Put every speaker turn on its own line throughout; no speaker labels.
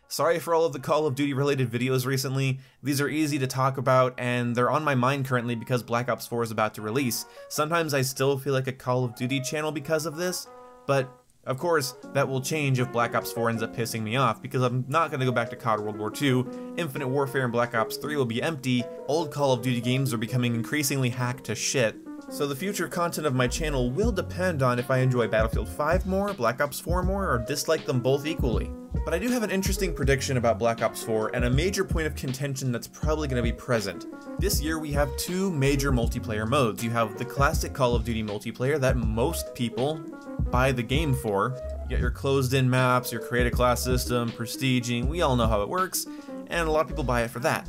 Sorry for all of the Call of Duty related videos recently. These are easy to talk about and they're on my mind currently because Black Ops 4 is about to release. Sometimes I still feel like a Call of Duty channel because of this, but of course that will change if Black Ops 4 ends up pissing me off because I'm not going to go back to COD World War II, Infinite Warfare and Black Ops 3 will be empty, old Call of Duty games are becoming increasingly hacked to shit. So the future content of my channel will depend on if I enjoy Battlefield 5 more, Black Ops 4 more, or dislike them both equally. But I do have an interesting prediction about Black Ops 4 and a major point of contention that's probably going to be present. This year we have two major multiplayer modes. You have the classic Call of Duty multiplayer that most people buy the game for. You get your closed-in maps, your create a class system, prestiging, we all know how it works, and a lot of people buy it for that.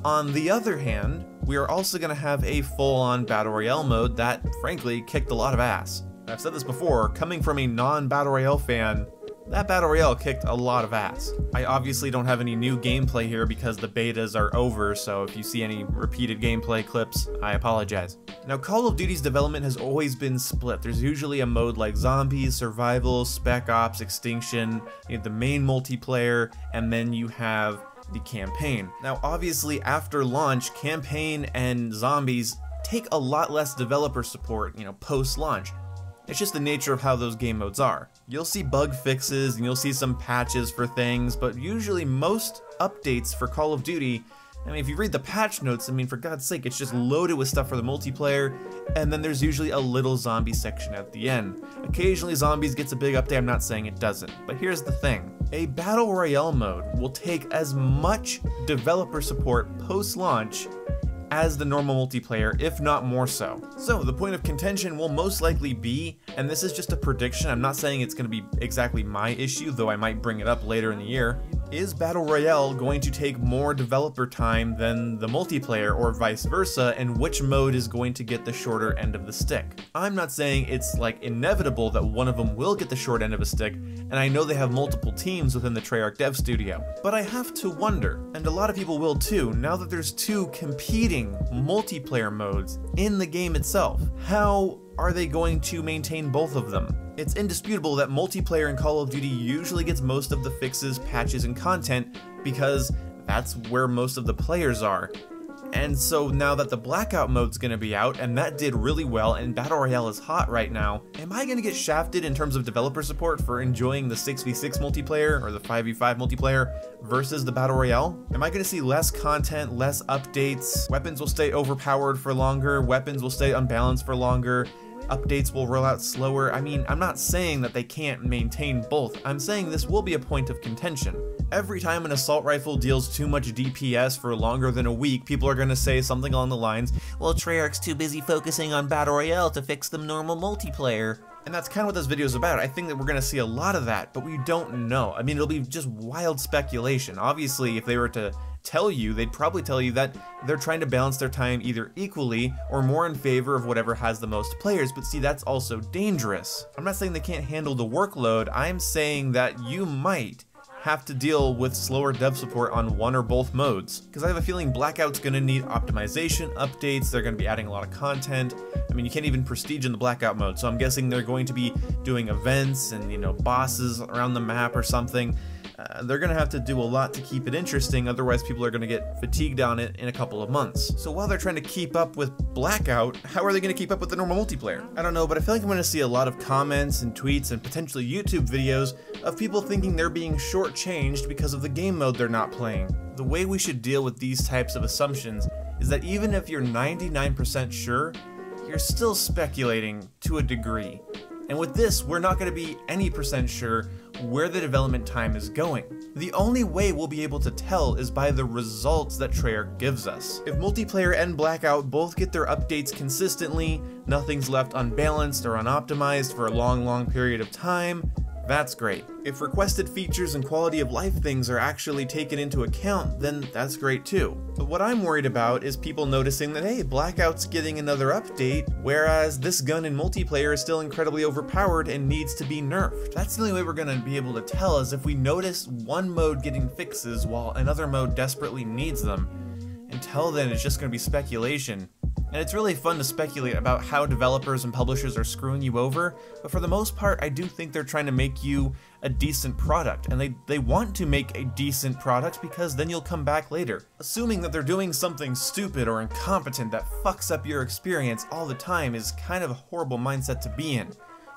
On the other hand, we are also going to have a full-on Battle Royale mode that, frankly, kicked a lot of ass. I've said this before, coming from a non-Battle Royale fan, that Battle Royale kicked a lot of ass. I obviously don't have any new gameplay here because the betas are over, so if you see any repeated gameplay clips, I apologize. Now, Call of Duty's development has always been split. There's usually a mode like Zombies, Survival, Spec Ops, Extinction, you have the main multiplayer, and then you have the campaign. Now, obviously, after launch, campaign and zombies take a lot less developer support, post-launch. It's just the nature of how those game modes are. You'll see bug fixes and you'll see some patches for things, but usually most updates for Call of Duty, if you read the patch notes, for God's sake, it's just loaded with stuff for the multiplayer, and then there's usually a little zombie section at the end. Occasionally Zombies gets a big update, I'm not saying it doesn't, but here's the thing. A Battle Royale mode will take as much developer support post-launch as the normal multiplayer, if not more so. So the point of contention will most likely be, and this is just a prediction, I'm not saying it's going to be exactly my issue, though I might bring it up later in the year, is Battle Royale going to take more developer time than the multiplayer or vice versa, and which mode is going to get the shorter end of the stick? I'm not saying it's inevitable that one of them will get the short end of a stick, and I know they have multiple teams within the Treyarch dev studio, but I have to wonder, and a lot of people will too, now that there's two competing multiplayer modes in the game itself, how are they going to maintain both of them? It's indisputable that multiplayer in Call of Duty usually gets most of the fixes, patches, and content because that's where most of the players are. And so now that the Blackout mode's gonna be out, and that did really well, and Battle Royale is hot right now, am I gonna get shafted in terms of developer support for enjoying the 6v6 multiplayer or the 5v5 multiplayer versus the Battle Royale? Am I gonna see less content, less updates, weapons will stay overpowered for longer, weapons will stay unbalanced for longer, updates will roll out slower? I'm not saying that they can't maintain both, I'm saying this will be a point of contention. Every time an assault rifle deals too much DPS for longer than a week, people are going to say something along the lines, well, Treyarch's too busy focusing on Battle Royale to fix the normal multiplayer. And that's kind of what this video is about. I think that we're going to see a lot of that, but we don't know. It'll be just wild speculation. Obviously, if they were to tell you, they'd probably tell you that they're trying to balance their time either equally or more in favor of whatever has the most players, but see, that's also dangerous. I'm not saying they can't handle the workload, I'm saying that you might have to deal with slower dev support on one or both modes. Because I have a feeling Blackout's gonna need optimization, updates, they're gonna be adding a lot of content. You can't even prestige in the Blackout mode, so I'm guessing they're going to be doing events and, bosses around the map or something. They're gonna have to do a lot to keep it interesting, otherwise people are gonna get fatigued on it in a couple of months. So while they're trying to keep up with Blackout, how are they gonna keep up with the normal multiplayer? I don't know, but I feel like I'm gonna see a lot of comments and tweets and potentially YouTube videos of people thinking they're being shortchanged because of the game mode they're not playing. The way we should deal with these types of assumptions is that even if you're 99% sure, you're still speculating to a degree. And with this, we're not going to be any percent sure where the development time is going. The only way we'll be able to tell is by the results that Treyarch gives us. If multiplayer and Blackout both get their updates consistently, nothing's left unbalanced or unoptimized for a long period of time, that's great. If requested features and quality of life things are actually taken into account, then that's great too. But what I'm worried about is people noticing that, hey, Blackout's getting another update, whereas this gun in multiplayer is still incredibly overpowered and needs to be nerfed. That's the only way we're gonna be able to tell, is if we notice one mode getting fixes while another mode desperately needs them. Until then, it's just gonna be speculation. And it's really fun to speculate about how developers and publishers are screwing you over, but for the most part, I do think they're trying to make you a decent product, and they want to make a decent product because then you'll come back later. Assuming that they're doing something stupid or incompetent that fucks up your experience all the time is kind of a horrible mindset to be in.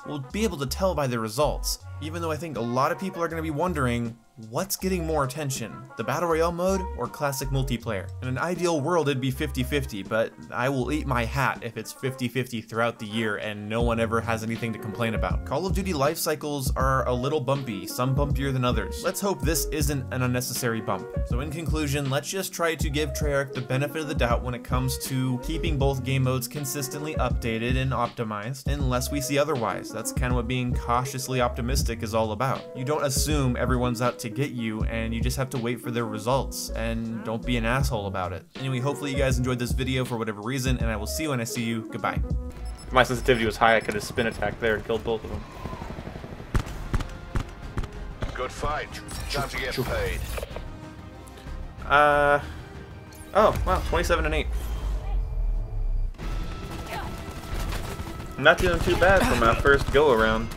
We'll be able to tell by the results, even though I think a lot of people are going to be wondering, what's getting more attention, the Battle Royale mode or classic multiplayer? In an ideal world it'd be 50-50, but I will eat my hat if it's 50-50 throughout the year and no one ever has anything to complain about. Call of Duty life cycles are a little bumpy, some bumpier than others. Let's hope this isn't an unnecessary bump. So in conclusion, let's just try to give Treyarch the benefit of the doubt when it comes to keeping both game modes consistently updated and optimized, unless we see otherwise. That's kind of what being cautiously optimistic is all about. You don't assume everyone's out to get you, and you just have to wait for their results, and don't be an asshole about it. Anyway, hopefully you guys enjoyed this video for whatever reason, and I will see you when I see you. Goodbye.
If my sensitivity was high, I could have spin attacked there and killed both of them.
Good fight. Time to get paid.
Oh, wow, 27-8. I'm not doing too bad for my first go around.